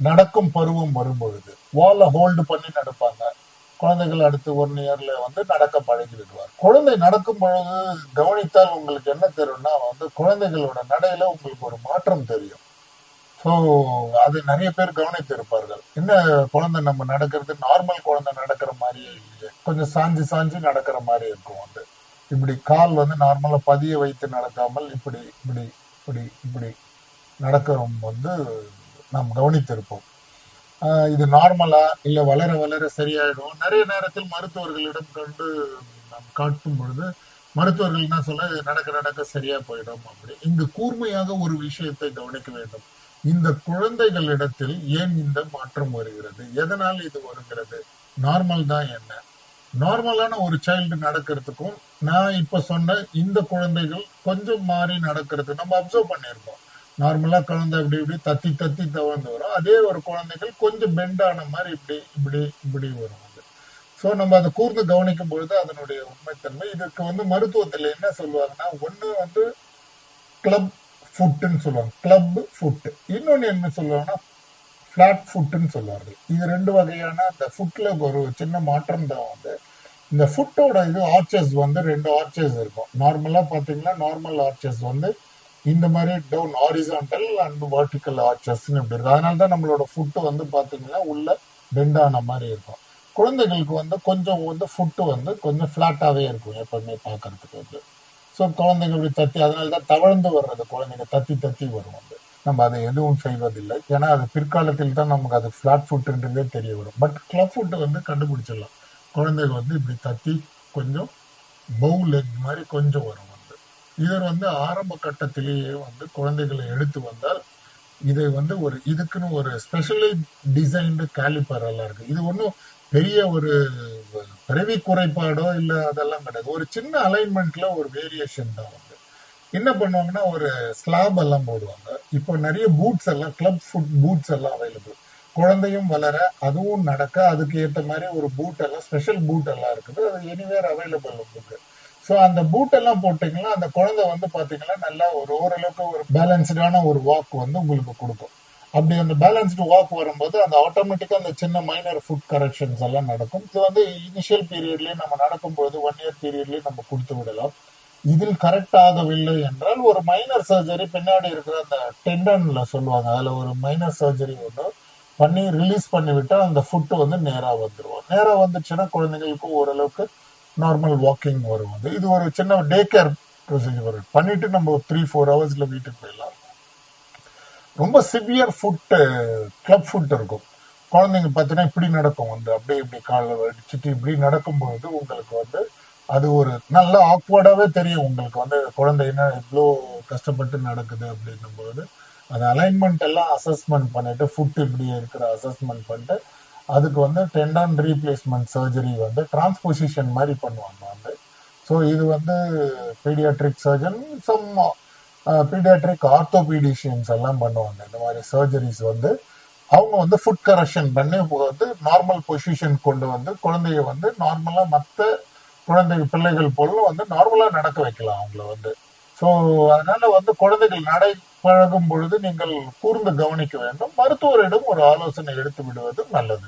நடக்கும் பருவம் வரும் பொழுது வாலை ஹோல்டு பண்ணி நடப்பாங்க. குழந்தைகள் அடுத்து 1 இயர்ல வந்து நடக்க பழகி விடுவார். குழந்தை நடக்கும் பொழுது கவனித்தால் உங்களுக்கு என்ன தெரியும்னா வந்து குழந்தைகளோட நடையில உங்களுக்கு ஒரு மாற்றம் தெரியும். ஸோ அது நிறைய பேர் கவனித்து இருப்பார்கள். என்ன குழந்தை நம்ம நடக்கிறது நார்மல் குழந்தை நடக்கிற மாதிரியே இல்லையே, கொஞ்சம் சாஞ்சு சாஞ்சு நடக்கிற மாதிரி இருக்கும். வந்து இப்படி கால் வந்து நார்மலா பதிய வைத்து நடக்காமல் இப்படி இப்படி இப்படி இப்படி நடக்கிறோம் வந்து நாம் கவனித்திருப்போம். இது நார்மலா இல்ல வளர வளர சரியாயிடும். நிறைய நேரத்தில் மருத்துவர்களிடம் கண்டு நாம் காட்டும் பொழுது மருத்துவர்கள் என்ன சொல்ல, இது நடக்க நடக்க சரியா போயிடும் அப்படி. இங்கு கூர்மையாக ஒரு விஷயத்தை கவனிக்க வேண்டும். இந்த குழந்தைகளிடத்தில் ஏன் இந்த மாற்றம் வருகிறது, எதனால் இது வருகிறது, நார்மல் தான் என்ன? நார்மலான ஒரு சைல்டு நடக்கிறதுக்கும் நான் இப்ப சொன்ன இந்த குழந்தைகள் கொஞ்சம் மாறி நடக்கிறது நம்ம அப்சர்வ் பண்ணியிருக்கோம். நார்மலா குழந்தை இப்படி இப்படி தத்தி தத்தி தவழ்ந்து வரும். அதே ஒரு குழந்தைகள் கொஞ்சம் பெண்ட் ஆன மாதிரி இப்படி இப்படி இப்படி வரும். ஸோ நம்ம அதை கூர்ந்து கவனிக்கும் பொழுது அதனுடைய உண்மைத்தன்மை. இதுக்கு வந்து மருத்துவத்தில் என்ன சொல்லுவாங்கன்னா, ஒன்று வந்து கிளப் ஃபுட்டுன்னு சொல்லுவாங்க, கிளப் ஃபுட். இன்னொன்று என்ன சொல்லுவாங்கன்னா ஃபிளாட் ஃபுட்டுன்னு சொல்லுவார்கள். இது 2 வகையான அந்த ஃபுட்ல ஒரு சின்ன மாற்றம் தான். வந்து இந்த ஃபுட்டோட இது ஆர்ச்சஸ் வந்து 2 ஆர்ச்சஸ் இருக்கும். நார்மலா பாத்தீங்கன்னா நார்மல் ஆர்ச்சஸ் வந்து இந்த மாதிரி டவுன் ஹாரிசான்டல் அண்ட் வெர்டிக்கல் ஆர்ச்சஸ்ன்னு இப்படி இருக்கு. அதனால தான் நம்மளோட ஃபுட்டு வந்து பாத்தீங்கன்னா உள்ள பெண்ட் ஆன மாதிரி இருக்கும். குழந்தைகளுக்கு வந்து கொஞ்சம் வந்து ஃபுட்டு வந்து கொஞ்சம் ஃபிளாட்டாவே இருக்கும் எப்பவுமே பார்க்கறதுக்கு வந்து. ஸோ குழந்தைங்க இப்படி தத்தி, அதனால தான் தவழ்ந்து வர்றது, குழந்தைங்க தத்தி தத்தி வரும். வந்து நம்ம அதை எதுவும் செய்வதில்லை, ஏன்னா அது பிற்காலத்தில் தான் நமக்கு அது ஃபிளாட் ஃபுட்டுன்றதே தெரிய வரும். பட் கிளப் ஃபுட்டு வந்து கண்டுபிடிச்சிடலாம். குழந்தைங்க வந்து இப்படி தத்தி கொஞ்சம் பவு லெக் மாதிரி கொஞ்சம் வரும். வந்து இவர் வந்து ஆரம்ப கட்டத்திலேயே வந்து குழந்தைகளை எடுத்து வந்தால் இதை வந்து ஒரு இதுக்குன்னு ஒரு ஸ்பெஷலி டிசைன்டு கேலிப்பர் எல்லாம் இருக்கு. இது ஒன்றும் பெரிய ஒரு பிறவி குறைபாடோ இல்லை, அதெல்லாம் கிடையாது. ஒரு சின்ன அலைன்மெண்ட்ல ஒரு வேரியேஷன் தான். வந்து என்ன பண்ணுவாங்கன்னா ஒரு ஸ்லாப் எல்லாம் போடுவாங்க. இப்போ நிறைய பூட்ஸ் எல்லாம் கிளப் ஃபுட் பூட்ஸ் எல்லாம் அவைலபிள். குழந்தையும் வளர அதுவும் நடக்க அதுக்கு ஏற்ற மாதிரி ஒரு பூட் எல்லாம் ஸ்பெஷல் பூட் எல்லாம் இருக்குது. அது எனிவேர் அவைலபிள் உங்களுக்கு. ஸோ அந்த பூட் எல்லாம் போட்டீங்கன்னா அந்த குழந்தை வந்து பாத்தீங்கன்னா நல்லா ஒரு ஓரளவுக்கு ஒரு பேலன்ஸ்டான ஒரு வாக் வந்து உங்களுக்கு கொடுக்கும். அப்படி அந்த பேலன்ஸ்டு வாக் வரும்போது அந்த ஆட்டோமேட்டிக்கா அந்த சின்ன மைனர் ஃபுட் கரெக்ஷன்ஸ் எல்லாம் நடக்கும். இது வந்து இனிஷியல் பீரியட்லயே நம்ம நடக்கும்போது 1 இயர் பீரியட்லயே நம்ம கொடுத்து விடலாம். இதில் கரெக்ட் ஆகவில்லை என்றால் ஒரு மைனர் சர்ஜரி பின்னாடி இருக்கிற அந்த டெண்டன்ல சொல்லுவாங்க, அதுல ஒரு மைனர் சர்ஜரி ஒன்று பண்ணி ரிலீஸ் பண்ணி விட்டா அந்த ஃபுட் வந்து நேரா வந்துடும். நேரா வந்துச்சுன்னா குழந்தைங்களுக்கு ஓரளவுக்கு நார்மல் வாக்கிங் வரும். வந்து இது ஒரு சின்ன டே கேர் ப்ரொசீஜர் பண்ணிட்டு நம்ம 3-4 ஹவர்ஸ்ல வீட்டுக்கு போயிடலாம். ரொம்ப சிவியர் ஃபுட் கிளப் ஃபுட் இருக்கும். குழந்தைங்க பார்த்தீங்கன்னா இப்படி நடக்கும், வந்து அப்படியே இப்படி காலில் வடிச்சுட்டு இப்படி நடக்கும்பொழுது உங்களுக்கு வந்து அது ஒரு நல்ல ஆக்வர்டாவே தெரியும். உங்களுக்கு வந்து குழந்தை என்ன இவ்வளோ கஷ்டப்பட்டு நடக்குது அப்படின்னும் பொழுது அந்த அலைன்மெண்ட் எல்லாம் அசஸ்மெண்ட் பண்ணிட்டு ஃபுட் இப்படி இருக்கிற அசஸ்மெண்ட் பண்ணிட்டு அதுக்கு வந்து டெண்டான் ரீப்ளேஸ்மெண்ட் சர்ஜரி வந்து டிரான்ஸ்பொசிஷன் மாதிரி பண்ணுவாங்க. வந்து ஸோ இது வந்து பீடியாட்ரிக் சர்ஜன், சம் பீடியாட்ரிக் ஆர்த்தோபீடிஷியன்ஸ் எல்லாம் பண்ணுவாங்க. இந்த மாதிரி சர்ஜரிஸ் வந்து அவங்க வந்து ஃபுட் கரெக்ஷன் பண்ணி வந்து நார்மல் பொசிஷன் கொண்டு வந்து குழந்தைய வந்து நார்மலா மற்ற குழந்தை பிள்ளைகள் போல வந்து நார்மலா நடக்க வைக்கலாம் அவங்கள வந்து. ஸோ அதனால வந்து குழந்தைகள் நடை பழகும் பொழுது நீங்கள் கூர்ந்து கவனிக்க வேண்டும். மருத்துவரிடம் ஒரு ஆலோசனை எடுத்து விடுவது நல்லது.